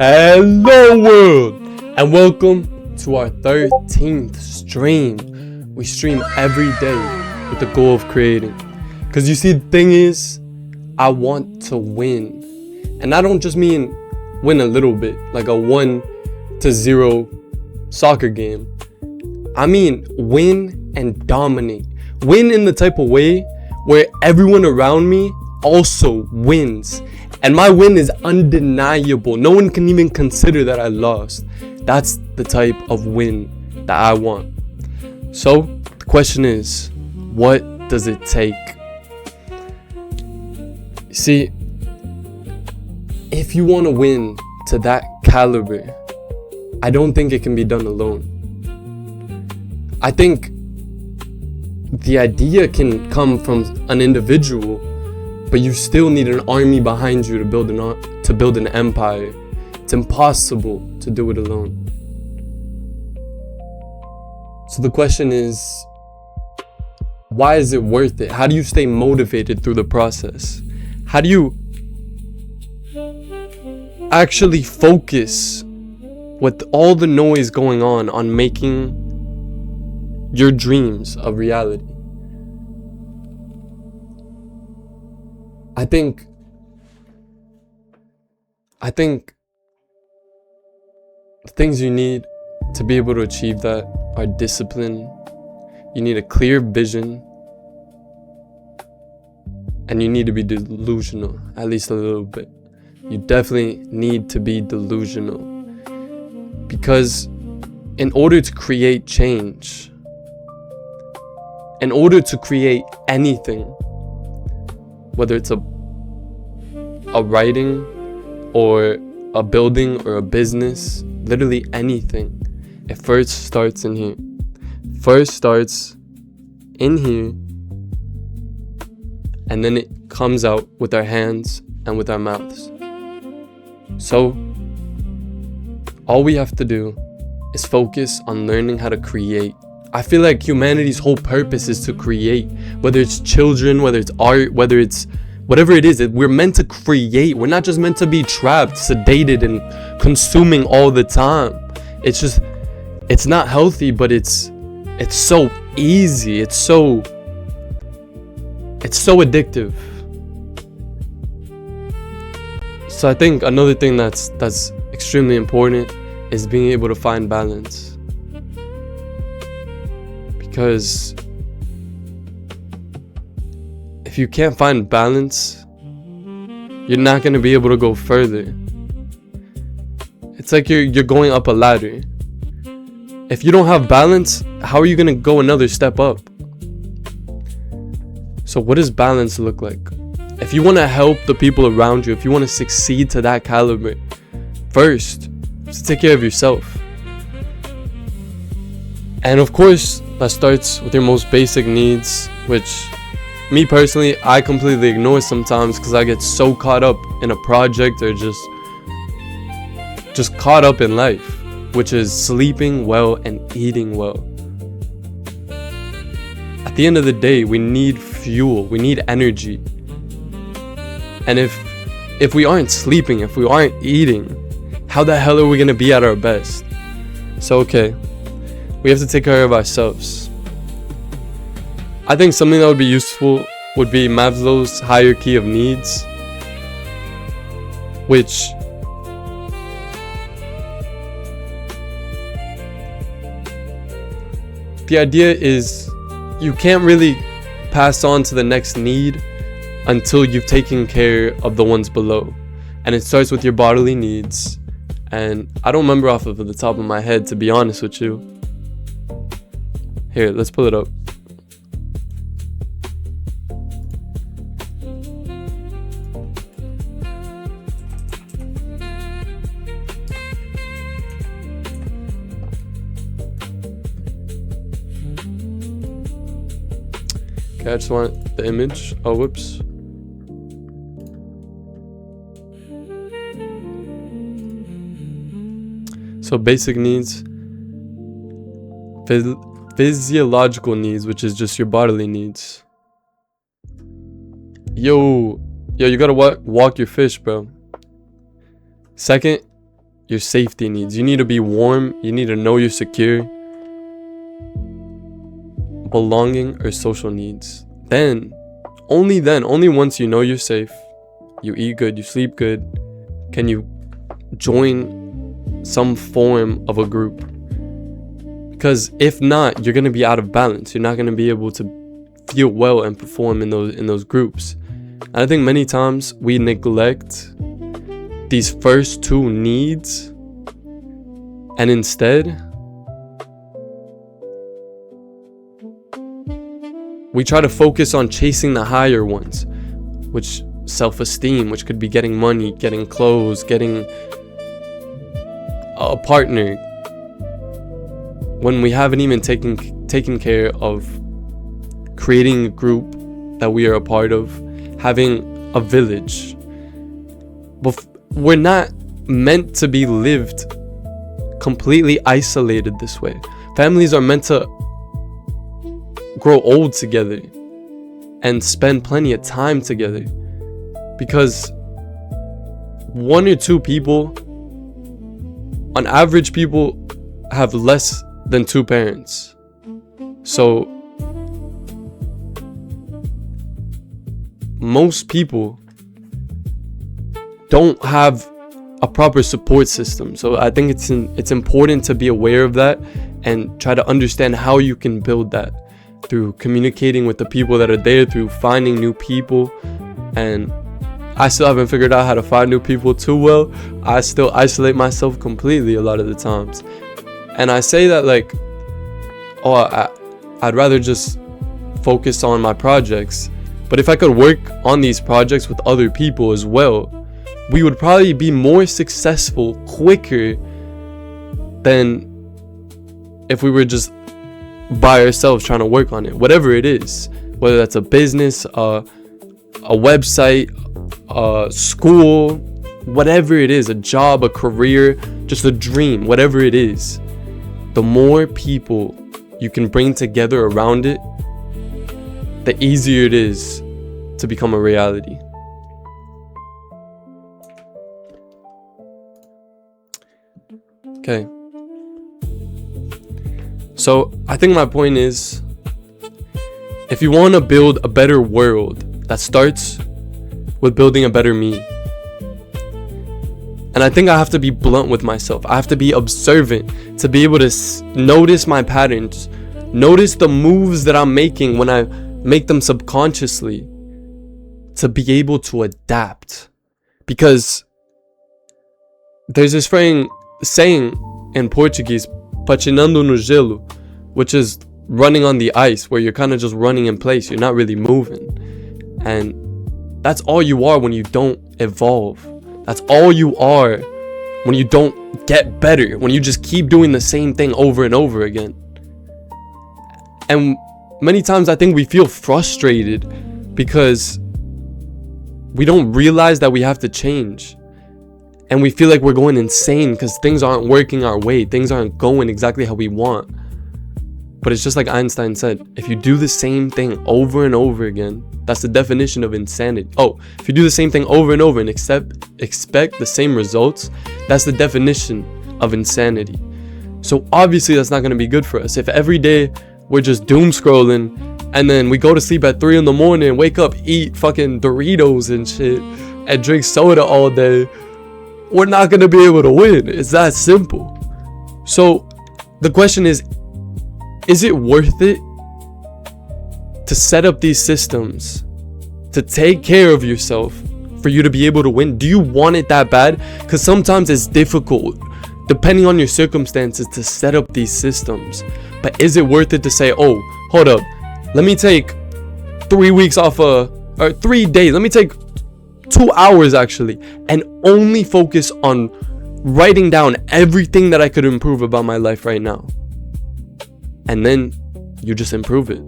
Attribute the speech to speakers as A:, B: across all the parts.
A: Hello world, and welcome to our 13th stream. We stream every day with the goal of creating, because you see, the thing is, I want to win. And I don't just mean win a little bit, like a 1-0 soccer game. I mean win and dominate. Win in the type of way where everyone around me also wins. And my win is undeniable. No one can even consider that I lost. That's the type of win that I want. So the question is, what does it take? See, if you want to win to that caliber, I don't think it can be done alone. I think the idea can come from an individual, but you still need an army behind you to build an empire. It's impossible to do it alone. So the question is, why is it worth it? How do you stay motivated through the process? How do you actually focus with all the noise going on making your dreams a reality? I think the things you need to be able to achieve that are discipline. You need a clear vision, and you need to be delusional, at least a little bit. You definitely need to be delusional, because in order to create change, in order to create anything, whether it's a writing or a building or a business, literally anything, it first starts in here. First starts in here, and then it comes out with our hands and with our mouths. So all we have to do is focus on learning how to create. I feel like humanity's whole purpose is to create, whether it's children, whether it's art, whether it's whatever it is. We're meant to create. We're not just meant to be trapped, sedated, and consuming all the time. It's not healthy, but it's so easy. It's so addictive. So I think another thing that's extremely important is being able to find balance. Because if you can't find balance, you're not going to be able to go further. It's like you're going up a ladder. If you don't have balance, how are you going to go another step up? So what does balance look like? If you want to help the people around you, if you want to succeed to that caliber, first, just take care of yourself. And of course, that starts with your most basic needs, which me personally, I completely ignore sometimes because I get so caught up in a project or just caught up in life, which is sleeping well and eating well. At the end of the day, we need fuel, we need energy. And if we aren't sleeping, if we aren't eating, how the hell are we going to be at our best? So okay, we have to take care of ourselves. I think something that would be useful would be Maslow's hierarchy of needs, which the idea is you can't really pass on to the next need until you've taken care of the ones below. And it starts with your bodily needs. And I don't remember off of the top of my head, to be honest with you. Here, let's pull it up. Okay, I just want the image. Oh, whoops. So basic needs, physiological needs, which is just your bodily needs. Yo, you gotta walk your fish, bro. Second your safety needs. You need to be warm. You need to know you're secure. Belonging or social needs. Then, only once you know you're safe, you eat good, you sleep good, can you join some form of a group. Because if not, you're going to be out of balance. You're not going to be able to feel well and perform in those groups. And I think many times we neglect these first two needs, and instead we try to focus on chasing the higher ones, which self-esteem, which could be getting money, getting clothes, getting a partner, when we haven't even taken care of creating a group that we are a part of, having a village. But we're not meant to be lived completely isolated this way. Families are meant to grow old together and spend plenty of time together, because one or two people, on average, people have less than two parents. So most people don't have a proper support system. So I think it's important to be aware of that and try to understand how you can build that through communicating with the people that are there, through finding new people. And I still haven't figured out how to find new people too well. I still isolate myself completely a lot of the times. And I say that like, I'd rather just focus on my projects. But if I could work on these projects with other people as well, we would probably be more successful quicker than if we were just by ourselves trying to work on it. Whatever it is, whether that's a business, a website, a school, whatever it is, a job, a career, just a dream, whatever it is, the more people you can bring together around it, the easier it is to become a reality. Okay. So I think my point is, if you want to build a better world, that starts with building a better me. And I think I have to be blunt with myself. I have to be observant to be able to notice my patterns, notice the moves that I'm making when I make them subconsciously, to be able to adapt. Because there's this saying in Portuguese, patinando no gelo, which is running on the ice, where you're kind of just running in place, you're not really moving. And that's all you are when you don't evolve. That's all you are when you don't get better, when you just keep doing the same thing over and over again. And many times I think we feel frustrated because we don't realize that we have to change. And we feel like we're going insane because things aren't working our way. Things aren't going exactly how we want. But it's just like Einstein said, if you do the same thing over and over again, that's the definition of insanity. If you do the same thing over and over and expect the same results, that's the definition of insanity. So obviously that's not going to be good for us. If every day we're just doom scrolling and then we go to sleep at 3 a.m, wake up, eat fucking Doritos and shit, and drink soda all day, we're not going to be able to win. It's that simple. So the question is it worth it to set up these systems to take care of yourself for you to be able to win? Do you want it that bad? Because sometimes it's difficult, depending on your circumstances, to set up these systems. But is it worth it to say, hold up, let me take 3 weeks off, or 3 days, let me take 2 hours actually, and only focus on writing down everything that I could improve about my life right now? And then you just improve it.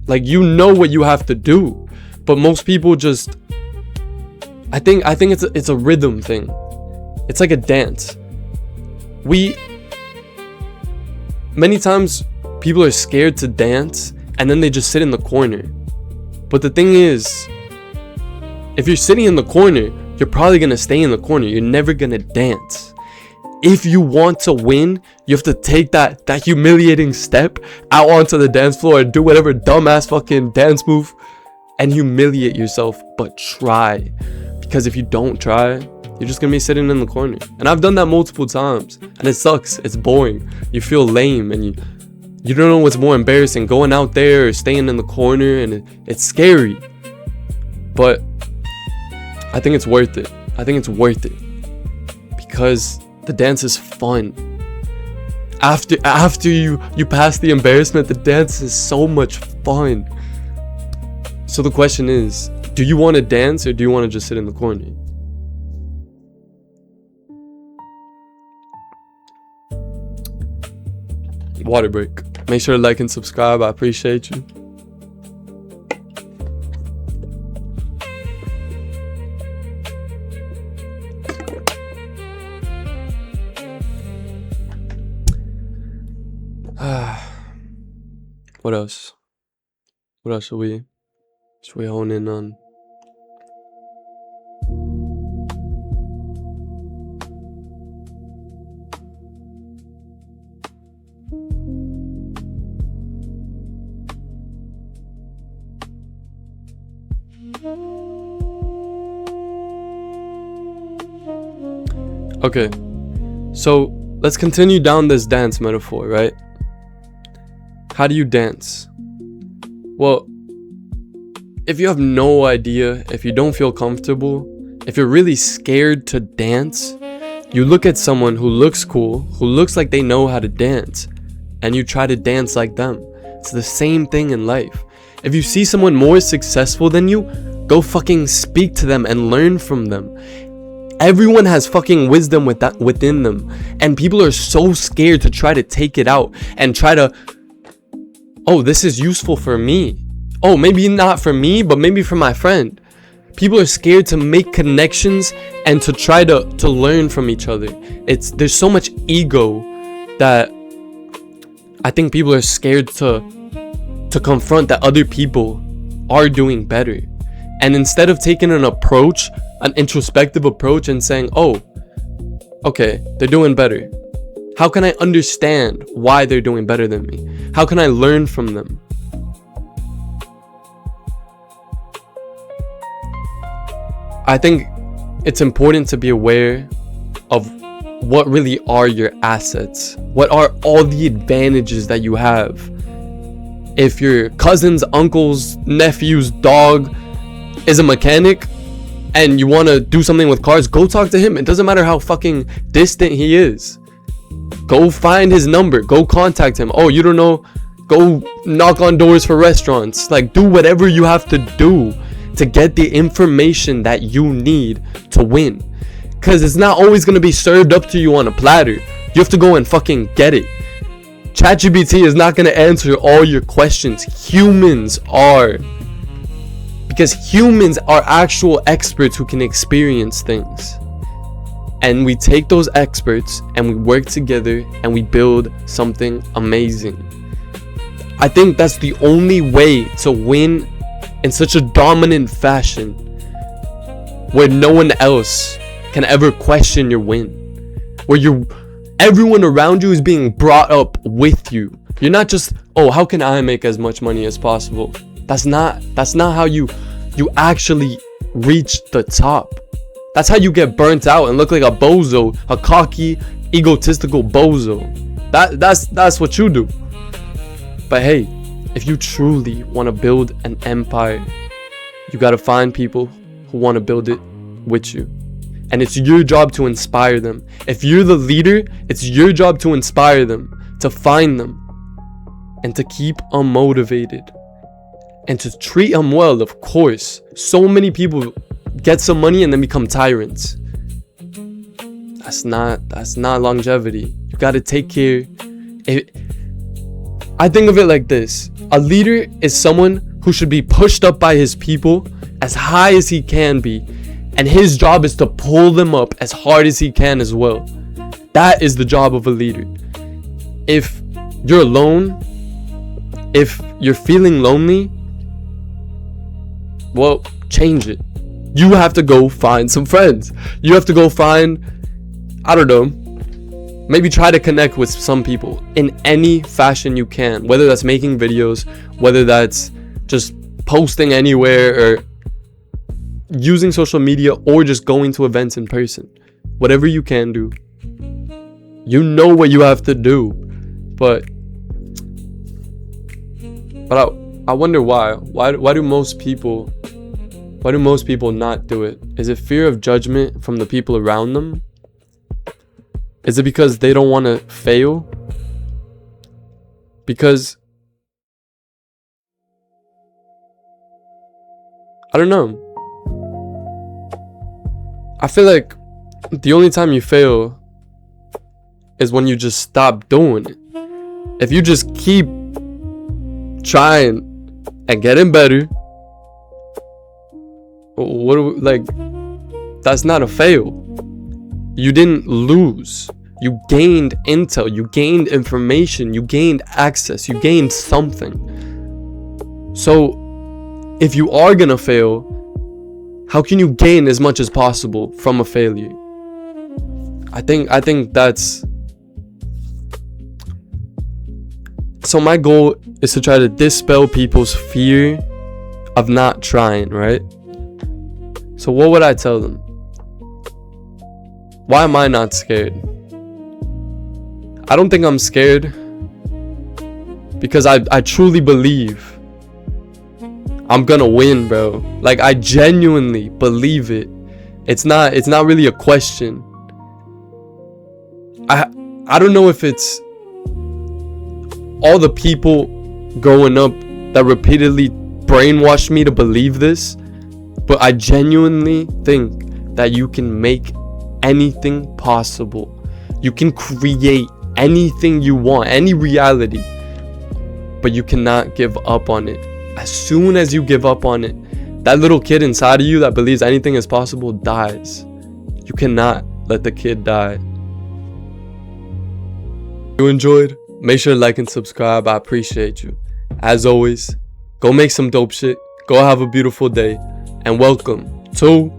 A: Like, you know what you have to do. But most people just, I think it's a rhythm thing. It's like a dance. Many times people are scared to dance and then they just sit in the corner. But the thing is, if you're sitting in the corner, you're probably going to stay in the corner. You're never going to dance. if you want to win, you have to take that humiliating step out onto the dance floor and do whatever dumbass fucking dance move and humiliate yourself, but try. Because if you don't try, you're just gonna be sitting in the corner. And I've done that multiple times, and it sucks. It's boring. You feel lame, and you don't know what's more embarrassing, going out there or staying in the corner, and it's scary. But I think it's worth it. I think it's worth it because the dance is fun. After you pass the embarrassment, the dance is so much fun. So the question is, do you want to dance or do you want to just sit in the corner? Water break. Make sure to like and subscribe. I appreciate you. What else? What else should we hone in on? Okay, so let's continue down this dance metaphor, right? How do you dance? Well, if you have no idea, if you don't feel comfortable, if you're really scared to dance, you look at someone who looks cool, who looks like they know how to dance, and you try to dance like them. It's the same thing in life. If you see someone more successful than you, go fucking speak to them and learn from them. Everyone has fucking wisdom within them, and people are so scared to try to take it out and try to, oh, this is useful for me. Oh, maybe not for me, but maybe for my friend. People are scared to make connections and to try to learn from each other. There's so much ego that I think people are scared to confront that other people are doing better. And instead of taking an introspective approach and saying, oh, okay, they're doing better. How can I understand why they're doing better than me? How can I learn from them? I think it's important to be aware of what really are your assets. What are all the advantages that you have? If your cousin's uncle's nephew's dog is a mechanic and you want to do something with cars, go talk to him. It doesn't matter how fucking distant he is. Go find his number. Go contact him. Oh, you don't know? Go knock on doors for restaurants. Like, do whatever you have to do to get the information that you need to win. Because it's not always going to be served up to you on a platter. You have to go and fucking get it. ChatGPT is not going to answer all your questions. Humans are. Because humans are actual experts who can experience things. And we take those experts and we work together and we build something amazing. I think that's the only way to win in such a dominant fashion where no one else can ever question your win. Where everyone around you is being brought up with you. You're not just, oh, how can I make as much money as possible? That's not how you actually reach the top. That's how you get burnt out and look like a bozo, a cocky, egotistical bozo. That's what you do. But hey, if you truly want to build an empire, you got to find people who want to build it with you. And it's your job to inspire them. If you're the leader, it's your job to inspire them, to find them, and to keep them motivated. And to treat them well, of course. So many people get some money and then become tyrants. That's not longevity. You got to take care. I think of it like this. A leader is someone who should be pushed up by his people as high as he can be. And his job is to pull them up as hard as he can as well. That is the job of a leader. If you're alone, if you're feeling lonely, well, change it. You have to go find some friends. You have to go find, I don't know, maybe try to connect with some people in any fashion you can, whether that's making videos, whether that's just posting anywhere, or using social media, or just going to events in person. Whatever you can do, you know what you have to do. But I wonder why do most people not do it? Is it fear of judgment from the people around them? Is it because they don't want to fail? Because I don't know. I feel like the only time you fail is when you just stop doing it. If you just keep trying and getting better, that's not a fail. You didn't lose. You gained intel, you gained information, you gained access, you gained something. So if you are gonna fail, how can you gain as much as possible from a failure? I think that's... So my goal is to try to dispel people's fear of not trying, right? So what would I tell them? Why am I not scared? I don't think I'm scared because I truly believe I'm gonna win, bro. Like, I genuinely believe it. It's not really a question. I don't know if it's all the people growing up that repeatedly brainwashed me to believe this, but I genuinely think that you can make anything possible. You can create anything you want, any reality, but you cannot give up on it. As soon as you give up on it, that little kid inside of you that believes anything is possible dies. You cannot let the kid die. If you enjoyed, make sure to like and subscribe. I appreciate you. As always, go make some dope shit, go have a beautiful day, and welcome to